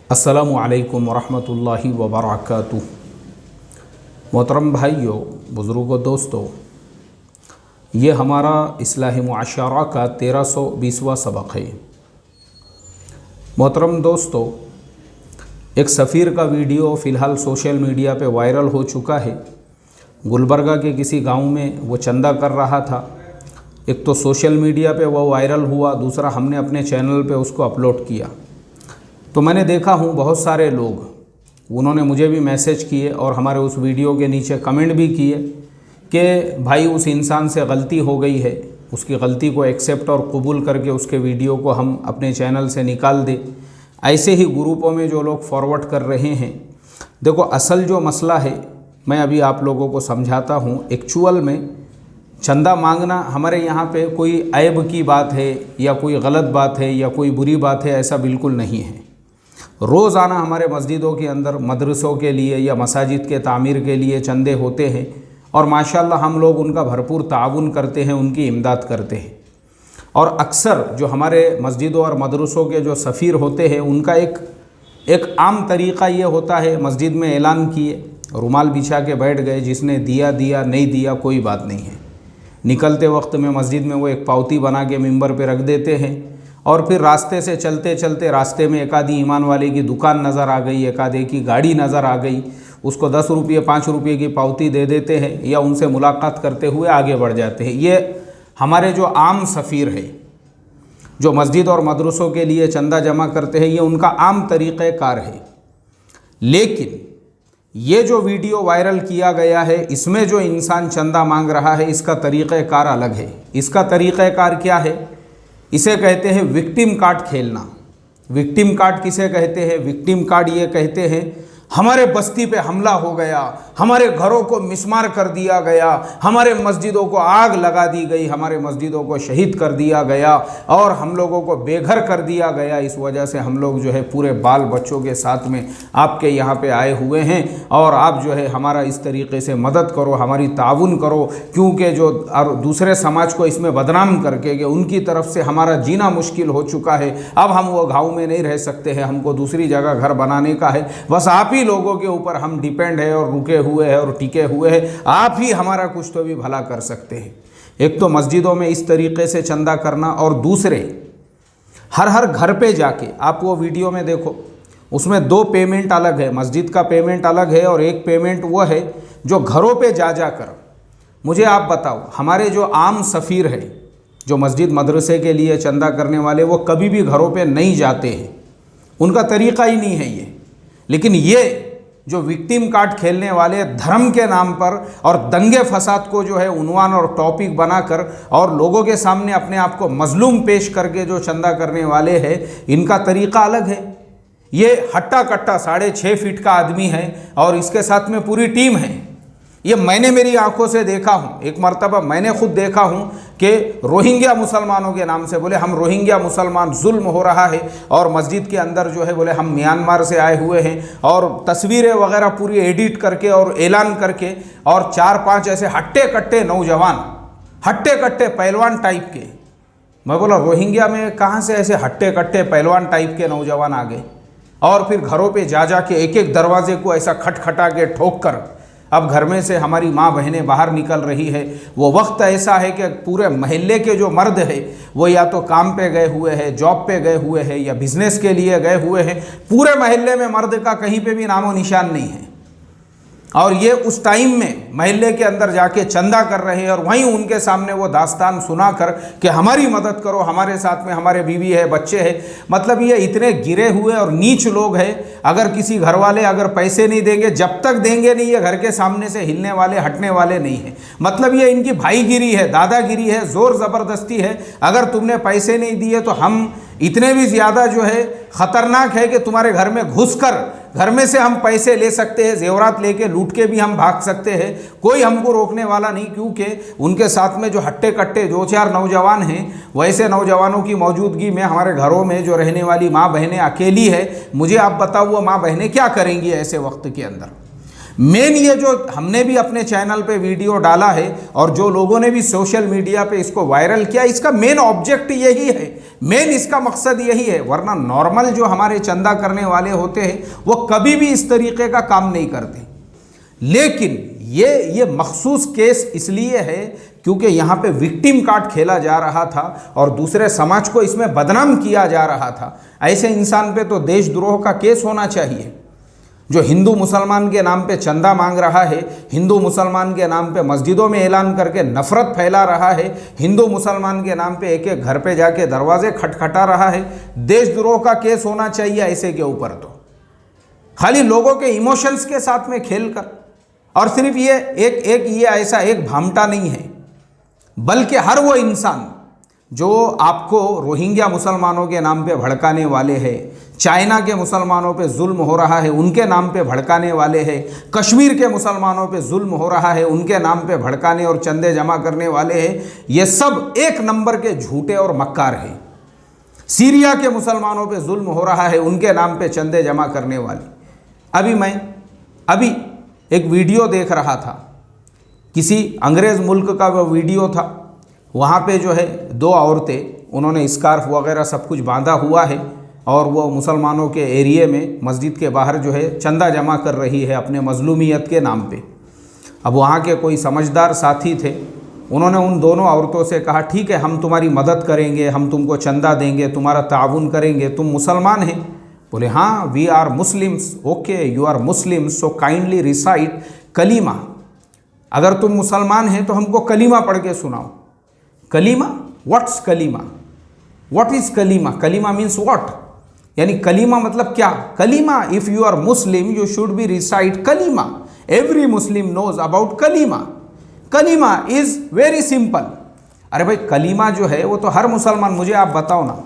अस्सलामु अलैकुम वरहमतुल्लाहि वबरकातुह। मोहतरम भाइयों, बुज़ुर्गों, दोस्तों, ये हमारा इस्लाही मुआशरा का 1320वां सबक है। मोहतरम दोस्तों, एक सफ़ीर का वीडियो फ़िलहाल सोशल मीडिया पे वायरल हो चुका है। गुलबर्गा के किसी गांव में वो चंदा कर रहा था। एक तो सोशल मीडिया पे वो वायरल हुआ, दूसरा हमने अपने चैनल पे उसको अपलोड किया। तो मैंने देखा हूँ बहुत सारे लोग, उन्होंने मुझे भी मैसेज किए और हमारे उस वीडियो के नीचे कमेंट भी किए कि भाई उस इंसान से गलती हो गई है, उसकी गलती को एक्सेप्ट और कबूल करके उसके वीडियो को हम अपने चैनल से निकाल दें। ऐसे ही ग्रुपों में जो लोग फॉरवर्ड कर रहे हैं, देखो असल जो मसला है मैं अभी आप लोगों को समझाता हूँ। एक्चुअल में चंदा मांगना हमारे यहाँ पे कोई ऐब की बात है या कोई गलत बात है या कोई बुरी बात है, ऐसा बिल्कुल नहीं है। रोज़ाना हमारे मस्जिदों के अंदर मदरसों के लिए या मसाजिद के तामीर के लिए चंदे होते हैं और माशाल्लाह हम लोग उनका भरपूर ताउन करते हैं, उनकी इमदाद करते हैं। और अक्सर जो हमारे मस्जिदों और मदरसों के जो सफ़ीर होते हैं, उनका एक आम तरीक़ा ये होता है, मस्जिद में ऐलान किए, रुमाल बिछा के बैठ गए, जिसने दिया दिया, नहीं दिया कोई बात नहीं है। निकलते वक्त में मस्जिद में वो एक पावती बना के मिंबर पे रख देते हैं और फिर रास्ते से चलते चलते रास्ते में एक आधी ईमान वाले की दुकान नज़र आ गई, एक आधे की गाड़ी नज़र आ गई, उसको 10 रुपये 5 रुपये की पावती दे देते हैं या उनसे मुलाकात करते हुए आगे बढ़ जाते हैं। ये हमारे जो आम सफ़ीर है, जो मस्जिद और मदरसों के लिए चंदा जमा करते हैं, ये उनका आम तरीक़ेकार है। लेकिन ये जो वीडियो वायरल किया गया है, इसमें जो इंसान चंदा मांग रहा है, इसका तरीक़ेकार अलग है। इसका तरीक़ेकार क्या है? इसे कहते हैं विक्टिम कार्ड खेलना। विक्टिम कार्ड किसे कहते हैं? विक्टिम कार्ड ये कहते हैं, हमारे बस्ती पे हमला हो गया, हमारे घरों को मिसमार कर दिया गया, हमारे मस्जिदों को आग लगा दी गई, हमारे मस्जिदों को शहीद कर दिया गया और हम लोगों को बेघर कर दिया गया। इस वजह से हम लोग जो है पूरे बाल बच्चों के साथ में आपके यहाँ पे आए हुए हैं और आप जो है हमारा इस तरीके से मदद करो, हमारी ताउन करो, क्योंकि जो और दूसरे समाज को इसमें बदनाम करके कि उनकी तरफ से हमारा जीना मुश्किल हो चुका है, अब हम वो गाँव में नहीं रह सकते हैं, हमको दूसरी जगह घर बनाने का है, बस आप ही लोगों के ऊपर हम डिपेंड है और रुके हुए हैं और टिके हुए हैं, आप ही हमारा कुछ तो भी भला कर सकते हैं। एक तो मस्जिदों में इस तरीके से चंदा करना और दूसरे हर घर पे जाके, आप वो वीडियो में देखो, उसमें 2 पेमेंट अलग है, मस्जिद का पेमेंट अलग है और एक पेमेंट वो है जो घरों पे जा कर। मुझे आप बताओ, हमारे जो आम सफ़ीर है, जो मस्जिद मदरसे के लिए चंदा करने वाले, वो कभी भी घरों पे नहीं जाते हैं, उनका तरीक़ा ही नहीं है ये। लेकिन ये जो विक्टिम कार्ड खेलने वाले धर्म के नाम पर और दंगे फसाद को जो है उन्वान और टॉपिक बनाकर और लोगों के सामने अपने आप को मजलूम पेश करके जो चंदा करने वाले हैं, इनका तरीक़ा अलग है। ये हट्टा कट्टा 6.5 फीट का आदमी है और इसके साथ में पूरी टीम है। ये मैंने मेरी आंखों से देखा हूँ, एक मर्तबा मैंने खुद देखा हूँ कि रोहिंग्या मुसलमानों के नाम से बोले हम रोहिंग्या मुसलमान, जुल्म हो रहा है और मस्जिद के अंदर जो है बोले हम म्यांमार से आए हुए हैं और तस्वीरें वगैरह पूरी एडिट करके और ऐलान करके और 4-5 ऐसे हट्टे कट्टे नौजवान, हट्टे कट्टे पहलवान टाइप के। मैं बोला रोहिंग्या में कहाँ से ऐसे हट्टे कट्टे पहलवान टाइप के नौजवान आ गए? और फिर घरों पर जा के एक दरवाजे को ऐसा खटखटा के ठोक कर अब घर में से हमारी माँ बहनें बाहर निकल रही है। वो वक्त ऐसा है कि पूरे महल्ले के जो मर्द है वो या तो काम पे गए हुए हैं, जॉब पे गए हुए हैं या बिज़नेस के लिए गए हुए हैं। पूरे महल्ले में मर्द का कहीं पे भी नामो निशान नहीं है और ये उस टाइम में महल्ले के अंदर जाके चंदा कर रहे हैं और वहीं उनके सामने वो दास्तान सुना कर कि हमारी मदद करो, हमारे साथ में हमारे बीवी है, बच्चे हैं। मतलब ये इतने गिरे हुए और नीच लोग हैं। अगर किसी घर वाले अगर पैसे नहीं देंगे, जब तक देंगे नहीं, ये घर के सामने से हिलने वाले, हटने वाले नहीं हैं। मतलब ये इनकी भाईगिरी है, दादागिरी है, ज़ोर ज़बरदस्ती है। अगर तुमने पैसे नहीं दिए तो हम इतने भी ज़्यादा जो है ख़तरनाक है कि तुम्हारे घर में घुसकर घर में से हम पैसे ले सकते हैं, जेवरात लेके लूट के भी हम भाग सकते हैं, कोई हमको रोकने वाला नहीं। क्योंकि उनके साथ में जो हट्टे कट्टे 2-4 नौजवान हैं, वैसे नौजवानों की मौजूदगी में हमारे घरों में जो रहने वाली माँ बहनें अकेली है, मुझे आप बताओ वो माँ बहनें क्या करेंगी ऐसे वक्त के अंदर? मेन ये जो हमने भी अपने चैनल पे वीडियो डाला है और जो लोगों ने भी सोशल मीडिया पे इसको वायरल किया, इसका मेन ऑब्जेक्ट यही है, मेन इसका मकसद यही है। वरना नॉर्मल जो हमारे चंदा करने वाले होते हैं वो कभी भी इस तरीके का काम नहीं करते। लेकिन ये मखसूस केस इसलिए है क्योंकि यहाँ पे विक्टिम कार्ड खेला जा रहा था और दूसरे समाज को इसमें बदनाम किया जा रहा था। ऐसे इंसान पे तो देशद्रोह का केस होना चाहिए। जो हिंदू मुसलमान के नाम पे चंदा मांग रहा है, हिंदू मुसलमान के नाम पे मस्जिदों में ऐलान करके नफरत फैला रहा है, हिंदू मुसलमान के नाम पे एक एक घर पे जाके दरवाजे खटखटा रहा है, देशद्रोह का केस होना चाहिए ऐसे के ऊपर। तो खाली लोगों के इमोशंस के साथ में खेल कर, और सिर्फ ये ये ऐसा एक भामटा नहीं है, बल्कि हर वो इंसान जो आपको रोहिंग्या मुसलमानों के नाम पे भड़काने वाले हैं, चाइना के मुसलमानों पे जुल्म हो रहा है उनके नाम पे भड़काने वाले हैं, कश्मीर के मुसलमानों पे जुल्म हो रहा है उनके नाम पे भड़काने और चंदे जमा करने वाले हैं, ये सब एक नंबर के झूठे और मक्कार हैं। सीरिया के मुसलमानों पे जुल्म हो रहा है उनके नाम पे चंदे जमा करने वाले। अभी एक वीडियो देख रहा था, किसी अंग्रेज़ मुल्क का वो वीडियो था। वहाँ पे जो है दो औरतें, उन्होंने स्कार्फ वगैरह सब कुछ बांधा हुआ है और वो मुसलमानों के एरिए में मस्जिद के बाहर जो है चंदा जमा कर रही है अपने मजलूमियत के नाम पे। अब वहाँ के कोई समझदार साथी थे, उन्होंने उन दोनों औरतों से कहा ठीक है हम तुम्हारी मदद करेंगे, हम तुमको चंदा देंगे, तुम्हारा ताउन करेंगे, तुम मुसलमान हैं? बोले हाँ we are Muslims. Okay you are Muslims, so kindly recite kalima. अगर तुम मुसलमान हैं तो हमको कलीमा पढ़ के सुनाओ। Kalima? What's kalima? What is kalima? Kalima means what? यानी कलीमा मतलब क्या? Kalima, if you are Muslim you should be recite kalima. Every Muslim knows about kalima. Kalima is very simple. अरे भाई कलीमा जो है वो तो हर मुसलमान, मुझे आप बताओ ना,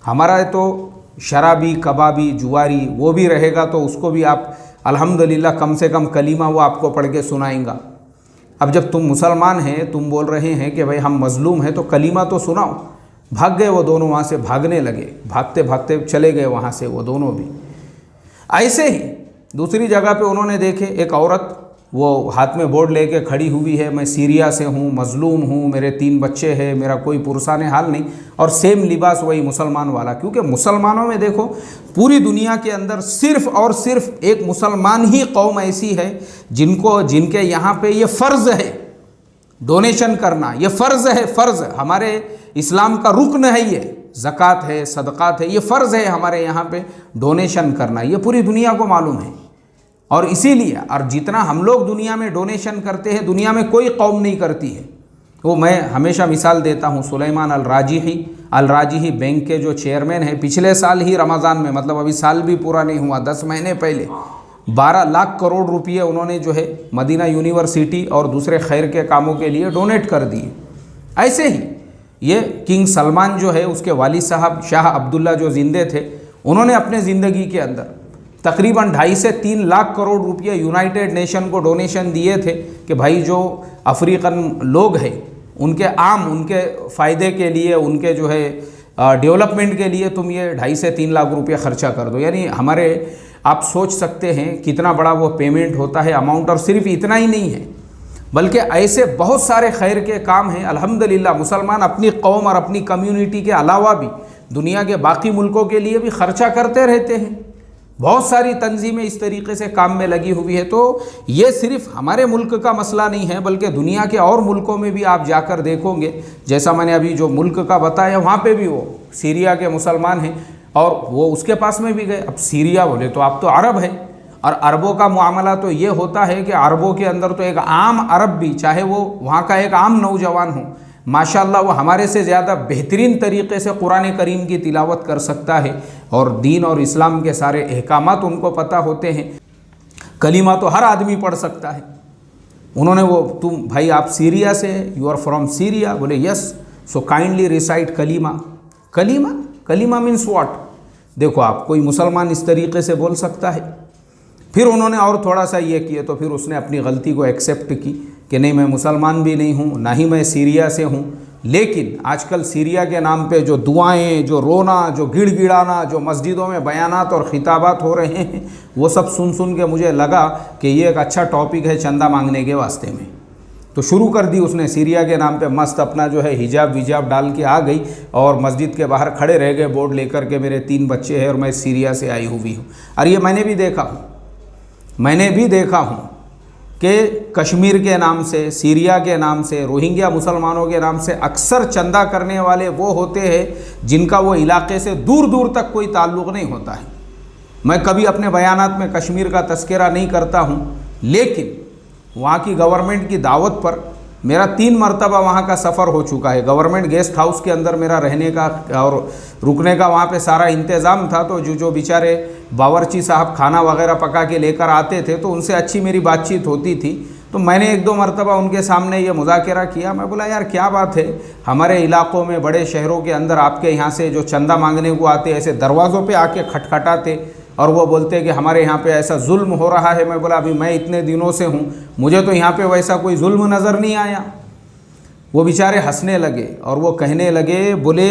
हमारा तो शराबी कबाबी जुआरी वो भी रहेगा तो उसको भी आप अल्हम्दुलिल्लाह कम से कम कलीमा वो आपको पढ़ के सुनाएंगा। अब जब तुम मुसलमान हैं, तुम बोल रहे हैं कि भाई हम मजलूम हैं, तो कलीमा तो सुनाओ। भाग गए वो दोनों, वहाँ से भागने लगे, भागते भागते चले गए वहाँ से वो दोनों भी। ऐसे ही दूसरी जगह पे उन्होंने देखे एक औरत, वो हाथ में बोर्ड लेके खड़ी हुई है, मैं सीरिया से हूँ, मजलूम हूँ, मेरे 3 बच्चे हैं, मेरा कोई पुरसाने हाल नहीं, और सेम लिबास वही मुसलमान वाला। क्योंकि मुसलमानों में देखो पूरी दुनिया के अंदर सिर्फ़ और सिर्फ एक मुसलमान ही कौम ऐसी है जिनके यहाँ पे ये फ़र्ज़ है डोनेशन करना। ये फ़र्ज़ है, फ़र्ज़ हमारे इस्लाम का रुकन है, ये ज़कात है, सदक़ात है, ये फ़र्ज़ है हमारे यहाँ पे डोनेशन करना। ये पूरी दुनिया को मालूम है। और इसीलिए और जितना हम लोग दुनिया में डोनेशन करते हैं दुनिया में कोई कौम नहीं करती है। वो मैं हमेशा मिसाल देता हूँ, सुलेमान अल-राजिही बैंक के जो चेयरमैन हैं, पिछले साल ही रमज़ान में, मतलब अभी साल भी पूरा नहीं हुआ, 10 महीने पहले 12 लाख करोड़ रुपये उन्होंने जो है मदीना यूनिवर्सिटी और दूसरे खैर के कामों के लिए डोनेट कर दिए। ऐसे ही ये किंग सलमान जो है उसके वालिद साहब शाह अब्दुल्ला जो ज़िंदे थे, उन्होंने अपने ज़िंदगी के अंदर तकरीबन 2.5 से 3 लाख करोड़ रुपये यूनाइटेड नेशन को डोनेशन दिए थे कि भाई जो अफ्रीकन लोग हैं उनके फ़ायदे के लिए, उनके जो है डेवलपमेंट के लिए तुम ये 2.5 से 3 लाख रुपये खर्चा कर दो। यानी हमारे आप सोच सकते हैं कितना बड़ा वो पेमेंट होता है, अमाउंट। और सिर्फ इतना ही नहीं है बल्कि ऐसे बहुत सारे खैर के काम हैं। अल्हम्दुलिल्लाह मुसलमान अपनी कौम और अपनी कम्युनिटी के अलावा भी दुनिया के बाकी मुल्कों के लिए भी खर्चा करते रहते हैं। बहुत सारी तंजीमें इस तरीके से काम में लगी हुई है। तो ये सिर्फ हमारे मुल्क का मसला नहीं है बल्कि दुनिया के और मुल्कों में भी आप जाकर देखोगे, जैसा मैंने अभी जो मुल्क का बताया वहाँ पे भी वो सीरिया के मुसलमान हैं और वो उसके पास में भी गए। अब सीरिया बोले तो आप तो अरब है, और अरबों का मामला तो ये होता है कि अरबों के अंदर तो एक आम अरब भी, चाहे वो वहाँ का एक आम नौजवान हो, माशाल्लाह वो हमारे से ज़्यादा बेहतरीन तरीके से कुरान करीम की तिलावत कर सकता है और दीन और इस्लाम के सारे अहकामात उनको पता होते हैं। कलीमा तो हर आदमी पढ़ सकता है। उन्होंने वो, तुम भाई आप सीरिया से, यू आर फ्रॉम सीरिया? बोले yes, so kindly recite kalima. Kalima means what? देखो आप, कोई मुसलमान इस तरीके से बोल सकता है? फिर उन्होंने और थोड़ा सा ये किए तो फिर उसने अपनी गलती को एक्सेप्ट की कि नहीं मैं मुसलमान भी नहीं हूँ, ना ही मैं सीरिया से हूँ, लेकिन आजकल सीरिया के नाम पे जो दुआएं, जो रोना, जो गिड़गिड़ाना, जो मस्जिदों में बयानात और खिताबात हो रहे हैं, वो सब सुन सुन के मुझे लगा कि ये एक अच्छा टॉपिक है चंदा मांगने के वास्ते में। तो शुरू कर दी उसने सीरिया के नाम पे, मस्त अपना जो है हिजाब विजाब डाल के आ गई और मस्जिद के बाहर खड़े रह गए बोर्ड लेकर के, मेरे 3 बच्चे हैं और मैं सीरिया से आई हुई हूँ। और ये मैंने भी देखा हूँ कि कश्मीर के नाम से, सीरिया के नाम से, रोहिंग्या मुसलमानों के नाम से अक्सर चंदा करने वाले वो होते हैं जिनका वो इलाके से दूर दूर तक कोई ताल्लुक़ नहीं होता है। मैं कभी अपने बयानात में कश्मीर का तस्करा नहीं करता हूँ, लेकिन वहाँ की गवर्नमेंट की दावत पर मेरा 3 मरतबा वहाँ का सफ़र हो चुका है। गवर्नमेंट गेस्ट हाउस के अंदर मेरा रहने का और रुकने का वहाँ पे सारा इंतज़ाम था। तो जो बेचारे बावर्ची साहब खाना वगैरह पका के लेकर आते थे तो उनसे अच्छी मेरी बातचीत होती थी। तो मैंने 1-2 मरतबा उनके सामने ये मुज़ाकरा किया। मैं बोला यार क्या बात है, हमारे इलाक़ों में बड़े शहरों के अंदर आपके यहाँ से जो चंदा मांगने को आते ऐसे दरवाज़ों पे आके खटखटाते और वो बोलते कि हमारे यहाँ पे ऐसा जुल्म हो रहा है। मैं बोला अभी मैं इतने दिनों से हूँ, मुझे तो यहाँ पे वैसा कोई जुल्म नज़र नहीं आया। वो बेचारे हंसने लगे और वो कहने लगे, बोले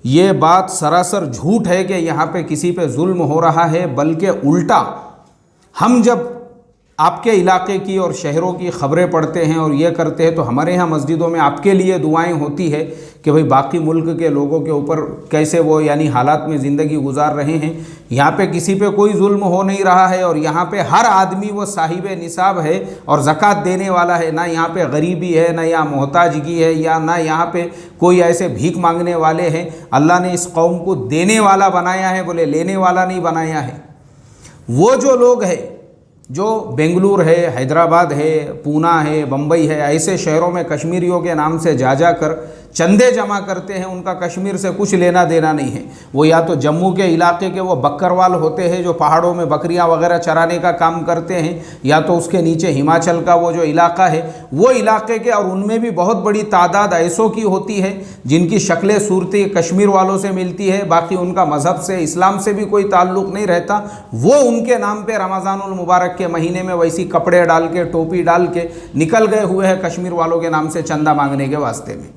ये बात सरासर झूठ है कि यहाँ पे किसी पे जुल्म हो रहा है, बल्कि उल्टा हम जब आपके इलाके की और शहरों की ख़बरें पढ़ते हैं और ये करते हैं तो हमारे यहाँ मस्जिदों में आपके लिए दुआएं होती है कि भाई बाकी मुल्क के लोगों के ऊपर कैसे वो यानी हालात में ज़िंदगी गुजार रहे हैं। यहाँ पे किसी पे कोई जुल्म हो नहीं रहा है और यहाँ पे हर आदमी वो साहिब निसाब है और ज़कात देने वाला है। ना यहाँ पे गरीबी है, ना यहाँ मोहताजगी है, या ना यहाँ पे कोई ऐसे भीख मांगने वाले हैं। अल्लाह ने इस कौम को देने वाला बनाया है, बोले लेने वाला नहीं बनाया है। वो जो लोग हैं जो बेंगलुरु है, हैदराबाद है, पूना है, बम्बई है, ऐसे शहरों में कश्मीरियों के नाम से जा कर चंदे जमा करते हैं, उनका कश्मीर से कुछ लेना देना नहीं है। वो या तो जम्मू के इलाके के वो बकरवाल होते हैं जो पहाड़ों में बकरियां वगैरह चराने का काम करते हैं, या तो उसके नीचे हिमाचल का वो जो इलाका है वो इलाके के, और उनमें भी बहुत बड़ी तादाद ऐसों की होती है जिनकी शक्लें सूरतें कश्मीर वालों से मिलती है, बाकी उनका मज़हब से, इस्लाम से भी कोई ताल्लुक़ नहीं रहता। वो उनके नाम पर रमज़ानुल मुबारक के महीने में वैसी कपड़े डाल के, टोपी डाल के निकल गए हुए हैं कश्मीर वालों के नाम से चंदा मांगने के वास्ते में।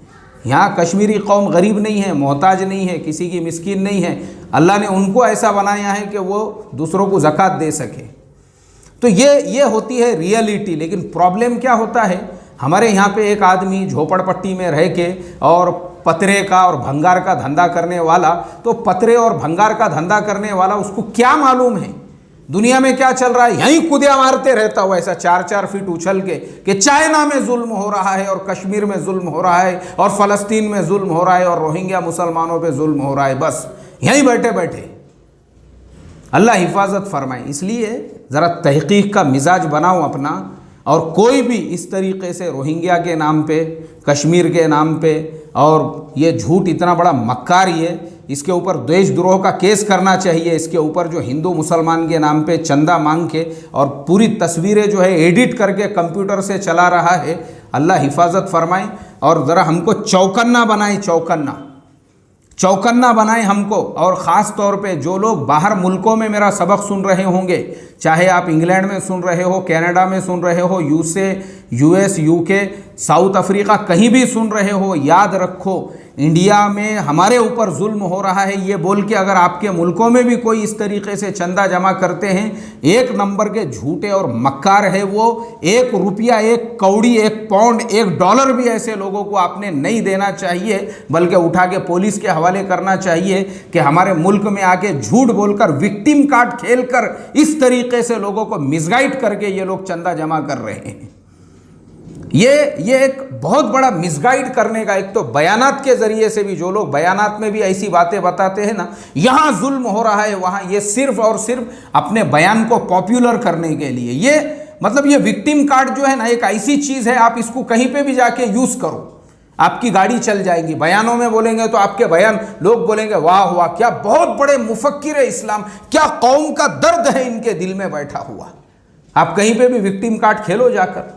यहाँ कश्मीरी कौम गरीब नहीं है, मोहताज नहीं है, किसी की मिस्कीन नहीं है। अल्लाह ने उनको ऐसा बनाया है कि वो दूसरों को ज़कात दे सके। तो ये होती है रियलिटी। लेकिन प्रॉब्लम क्या होता है, हमारे यहाँ पे एक आदमी झोपड़पट्टी में रह के और पतरे का और भंगार का धंधा करने वाला, तो पतरे और भंगार का धंधा करने वाला उसको क्या मालूम है दुनिया में क्या चल रहा है। यहीं कुदिया मारते रहता हुआ ऐसा 4-4 फीट उछल के कि चाइना में जुल्म हो रहा है और कश्मीर में जुल्म हो रहा है और फ़लस्तीन में जुल्म हो रहा है और रोहिंग्या मुसलमानों पे जुल्म हो रहा है। बस यहीं बैठे बैठे। अल्लाह हिफाजत फरमाए। इसलिए ज़रा तहक़ीक़ का मिजाज बनाओ अपना, और कोई भी इस तरीक़े से रोहिंग्या के नाम पे, कश्मीर के नाम पे, और ये झूठ इतना बड़ा मक्कार, ये इसके ऊपर देशद्रोह का केस करना चाहिए। इसके ऊपर जो हिंदू मुसलमान के नाम पे चंदा मांग के और पूरी तस्वीरें जो है एडिट करके कंप्यूटर से चला रहा है, अल्लाह हिफाजत फरमाए। और ज़रा हमको चौकन्ना बनाए, चौकन्ना बनाए हमको। और ख़ास तौर पे जो लोग बाहर मुल्कों में मेरा सबक सुन रहे होंगे, चाहे आप इंग्लैंड में सुन रहे हो, कनाडा में सुन रहे हो, US, UK, साउथ अफ्रीका, कहीं भी सुन रहे हो, याद रखो इंडिया में हमारे ऊपर जुल्म हो रहा है ये बोल के अगर आपके मुल्कों में भी कोई इस तरीके से चंदा जमा करते हैं, 1 नंबर के झूठे और मक्कार है वो। 1 रुपया, 1 कौड़ी, 1 पाउंड, 1 डॉलर भी ऐसे लोगों को आपने नहीं देना चाहिए, बल्कि उठा के पुलिस के हवाले करना चाहिए कि हमारे मुल्क में आके झूठ बोलकर, विक्टिम कार्ड खेलकर इस तरीके से लोगों को मिसगाइड करके ये लोग चंदा जमा कर रहे हैं। ये एक बहुत बड़ा मिसगाइड करने का, एक तो बयानात के ज़रिए से भी, जो लोग बयानात में भी ऐसी बातें बताते हैं ना, यहाँ जुल्म हो रहा है वहाँ, ये सिर्फ और सिर्फ अपने बयान को पॉपुलर करने के लिए। ये मतलब ये विक्टिम कार्ड जो है ना, एक ऐसी चीज़ है, आप इसको कहीं पे भी जाके यूज़ करो, आपकी गाड़ी चल जाएगी। बयानों में बोलेंगे तो आपके बयान लोग बोलेंगे वाह वाह, क्या बहुत बड़े मुफक्किर है इस्लाम, क्या कौम का दर्द है इनके दिल में बैठा हुआ। आप कहीं पे भी विक्टिम कार्ड खेलो जाकर,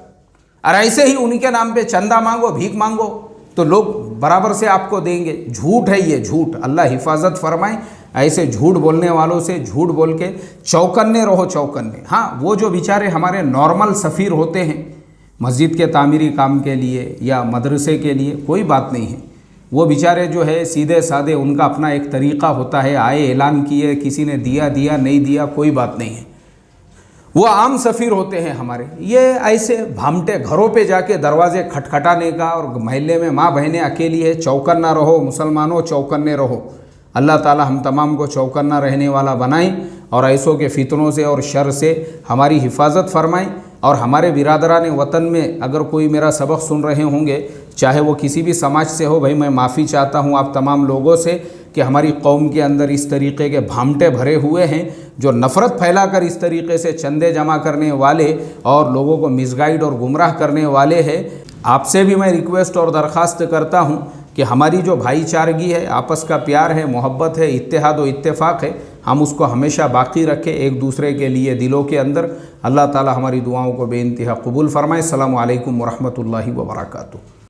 और ऐसे ही उनके नाम पे चंदा मांगो, भीख मांगो, तो लोग बराबर से आपको देंगे। झूठ है ये, झूठ। अल्लाह हिफाजत फरमाए ऐसे झूठ बोलने वालों से। झूठ बोल के चौकन्ने रहो, चौकन्ने। हाँ, वो जो बेचारे हमारे नॉर्मल सफ़ीर होते हैं मस्जिद के तामीरी काम के लिए या मदरसे के लिए, कोई बात नहीं है, वो बेचारे जो है सीधे साधे, उनका अपना एक तरीक़ा होता है, आए ऐलान किए, किसी ने दिया दिया नहीं दिया कोई बात नहीं है, वो आम सफ़ीर होते हैं हमारे। ये ऐसे भामटे घरों पे जाके दरवाजे खटखटाने का, और महल्ले में माँ बहनें अकेली है, चौकन्ना रहो मुसलमानों, चौकन्ने रहो। अल्लाह ताला हम तमाम को चौकन्ना रहने वाला बनाए और ऐसों के फितनों से और शर से हमारी हिफाजत फरमाएं। और हमारे बिरादरान वतन में अगर कोई मेरा सबक सुन रहे होंगे, चाहे वो किसी भी समाज से हो, भाई मैं माफ़ी चाहता हूँ आप तमाम लोगों से कि हमारी कौम के अंदर इस तरीक़े के भामटे भरे हुए हैं जो नफ़रत फैलाकर इस तरीक़े से चंदे जमा करने वाले और लोगों को मिसगाइड और गुमराह करने वाले हैं। आपसे भी मैं रिक्वेस्ट और दरख्वास्त करता हूँ कि हमारी जो भाईचारगी है, आपस का प्यार है, मोहब्बत है, इत्तेहाद व इत्तेफाक है, हम उसको हमेशा बाकी रखें एक दूसरे के लिए दिलों के अंदर। अल्लाह ताला हमारी दुआओं को बेइंतहा कबूल फरमाए। अस्सलामु अलैकुम व रहमतुल्लाहि व बरकातुहू।